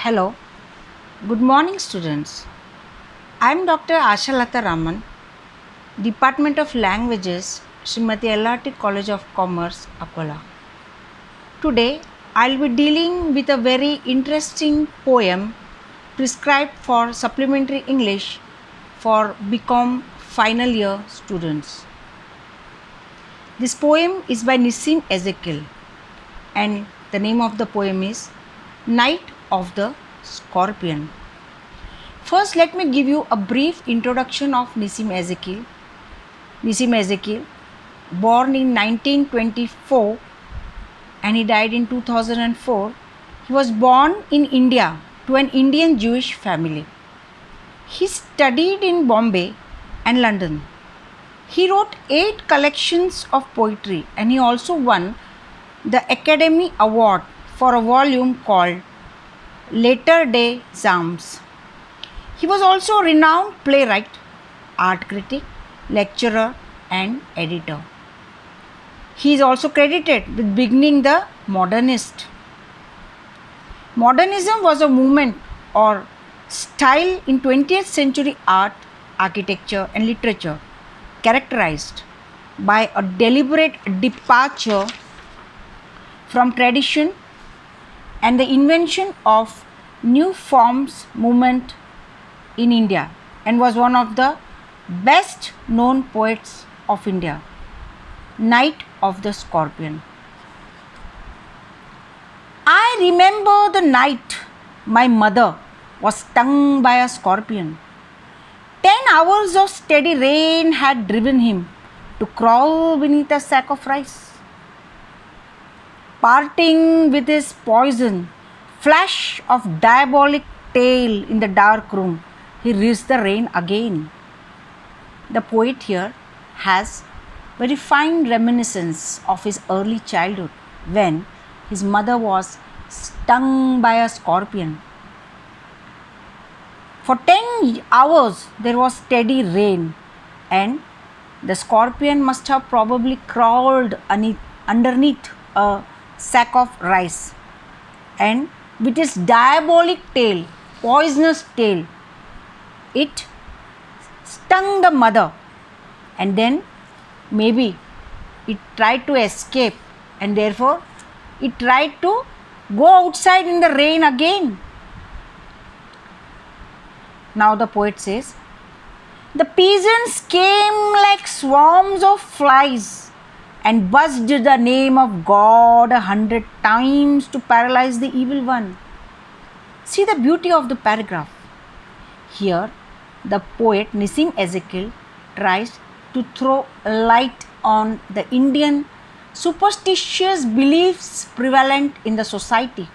Hello, good morning, students. I am Dr. Ashalata Raman, Department of Languages, Srimati LRT College of Commerce, Akola. Today, I'll be dealing with a very interesting poem prescribed for supplementary English for BCom final year students. This poem is by Nissim Ezekiel and the name of the poem is Night of the Scorpion. First, let me give you a brief introduction of Nissim Ezekiel. Nissim Ezekiel, born in 1924 and he died in 2004. He was born in India to an Indian Jewish family. He studied in Bombay and London. He wrote 8 collections of poetry and he also won the Academy Award for a volume called Latter Day Psalms. He was also a renowned playwright, art critic, lecturer, and editor. He is also credited with beginning the modernist. Modernism was a movement or style in 20th century art, architecture, and literature characterized by a deliberate departure from tradition and the invention of new forms movement in India and was one of the best known poets of India. Night of the Scorpion. I remember the night my mother was stung by a scorpion. 10 hours of steady rain had driven him to crawl beneath a sack of rice. Parting with his poison, flash of diabolic tail in the dark room, he reached the rain again. The poet here has very fine reminiscence of his early childhood when his mother was stung by a scorpion. For 10 hours there was steady rain and the scorpion must have probably crawled underneath a sack of rice, and with its diabolic tail, poisonous tail, it stung the mother, and then maybe it tried to escape and therefore it tried to go outside in the rain again. Now the poet says, the peasants came like swarms of flies and buzzed the name of God 100 times to paralyze the evil one. See the beauty of the paragraph. Here, the poet Nissim Ezekiel tries to throw light on the Indian superstitious beliefs prevalent in the society.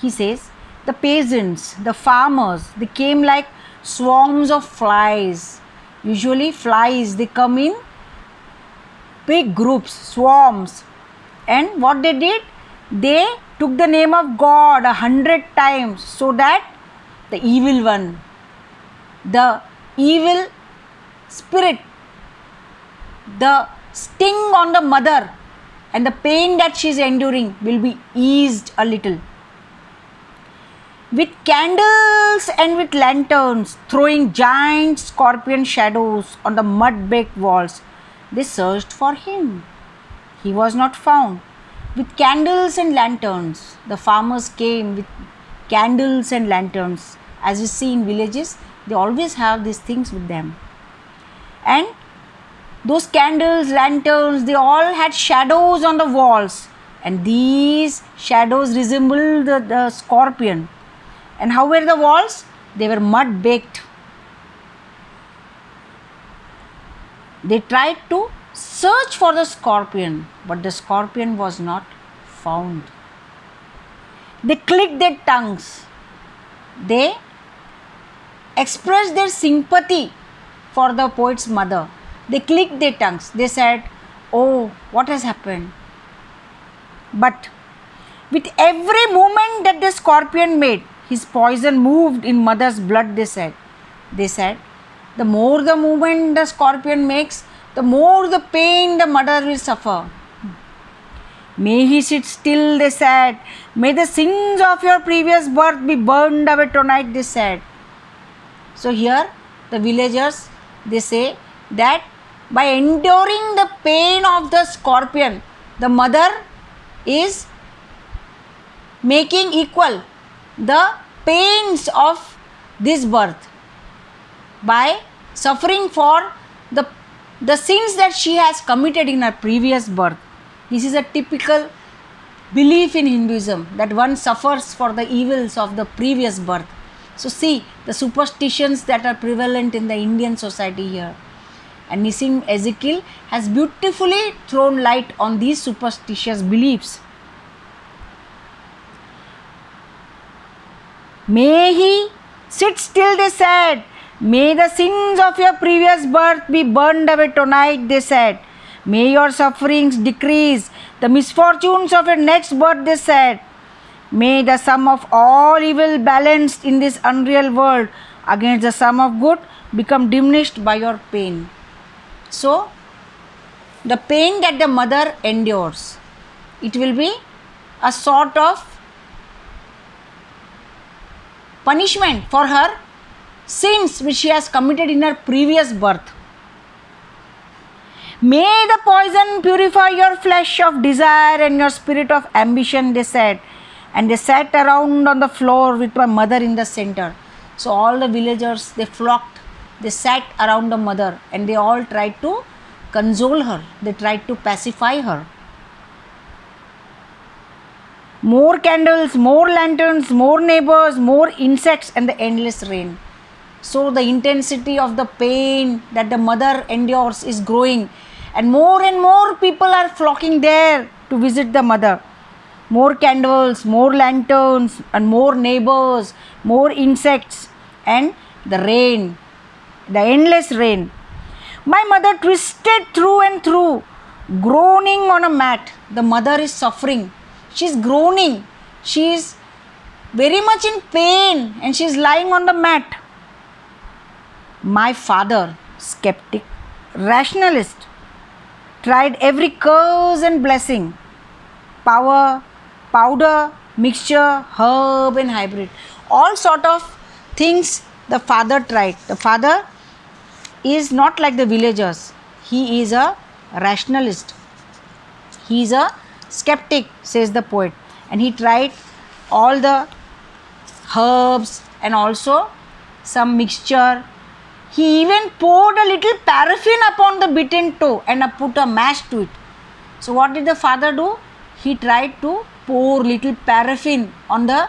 He says, the peasants, the farmers, they came like swarms of flies. Usually flies, they come in big groups, swarms. And what they did? They took the name of God 100 times so that the evil one, the evil spirit, the sting on the mother and the pain that she is enduring will be eased a little. With candles and with lanterns throwing giant scorpion shadows on the mud-baked walls, they searched for him. He was not found. With candles and lanterns, the farmers came with candles and lanterns. As you see in villages, they always have these things with them. And those candles, lanterns, they all had shadows on the walls. And these shadows resembled the scorpion. And how were the walls? They were mud baked. They tried to search for the scorpion, but the scorpion was not found. They clicked their tongues. They expressed their sympathy for the poet's mother. They clicked their tongues. They said, oh, what has happened? But with every movement that the scorpion made, his poison moved in mother's blood, they said. They said, the more the movement the scorpion makes, the more the pain the mother will suffer. May he sit still, they said. May the sins of your previous birth be burned away tonight, they said. So here the villagers, they say that by enduring the pain of the scorpion, the mother is making equal the pains of this birth by suffering for the sins that she has committed in her previous birth. This is a typical belief in Hinduism, that one suffers for the evils of the previous birth. So see the superstitions that are prevalent in the Indian society here. And Nissim Ezekiel has beautifully thrown light on these superstitious beliefs. May he sit still, they said. May the sins of your previous birth be burned away tonight, they said. May your sufferings decrease, the misfortunes of your next birth, they said. May the sum of all evil balanced in this unreal world against the sum of good become diminished by your pain. So, the pain that the mother endures, it will be a sort of punishment for her sins which she has committed in her previous birth. May the poison purify your flesh of desire and your spirit of ambition, they said. And they sat around on the floor with my mother in the center. So all the villagers, they flocked, they sat around the mother and they all tried to console her, they tried to pacify her. More candles, more lanterns, more neighbors, more insects, and the endless rain. So the intensity of the pain that the mother endures is growing, and more people are flocking there to visit the mother. More candles, more lanterns, and more neighbors, more insects, and the rain, the endless rain. My mother twisted through and through, groaning on a mat. The mother is suffering. She is groaning. She is very much in pain and she is lying on the mat. My father, skeptic, rationalist, tried every curse and blessing, power, powder, mixture, herb and hybrid. All sort of things the father tried. The father is not like the villagers. He is a rationalist. He is a skeptic, says the poet. And he tried all the herbs and also some mixture. He even poured a little paraffin upon the bitten toe and put a match to it. So what did the father do? He tried to pour little paraffin on the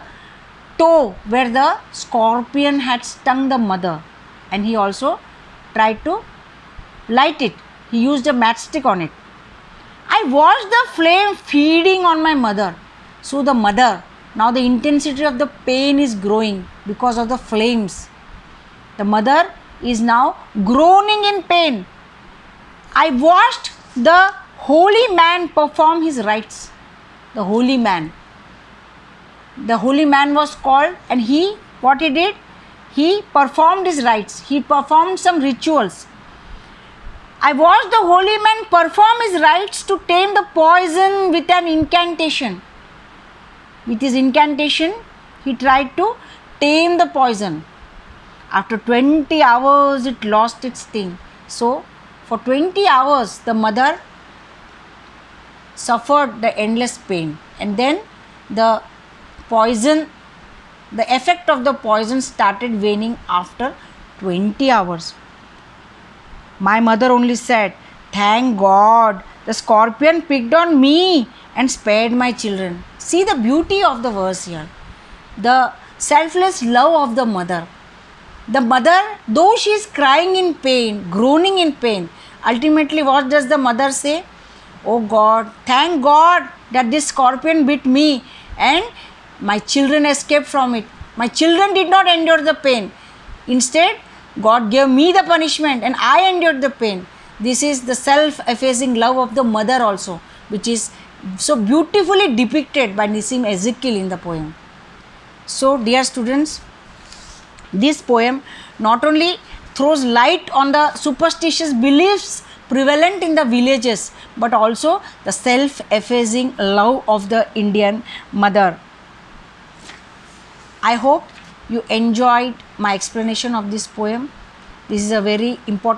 toe where the scorpion had stung the mother, and he also tried to light it. He used a matchstick on it. I watched the flame feeding on my mother. So the mother, now the intensity of the pain is growing because of the flames. The mother is now groaning in pain. I watched the holy man perform his rites. The holy man. The holy man was called, and what he did? He performed his rites. He performed some rituals. I watched the holy man perform his rites to tame the poison with an incantation. With his incantation, he tried to tame the poison. After 20 hours, it lost its sting. So, for 20 hours, the mother suffered the endless pain. And then the poison, the effect of the poison started waning after 20 hours. My mother only said, "Thank God, the scorpion picked on me and spared my children." See the beauty of the verse here. The selfless love of the mother. The mother, though she is crying in pain, groaning in pain, ultimately what does the mother say? Oh God, thank God that this scorpion bit me and my children escaped from it. My children did not endure the pain. Instead, God gave me the punishment and I endured the pain. This is the self-effacing love of the mother also, which is so beautifully depicted by Nissim Ezekiel in the poem. So, dear students, this poem not only throws light on the superstitious beliefs prevalent in the villages, but also the self-effacing love of the Indian mother. I hope you enjoyed my explanation of this poem. This is a very important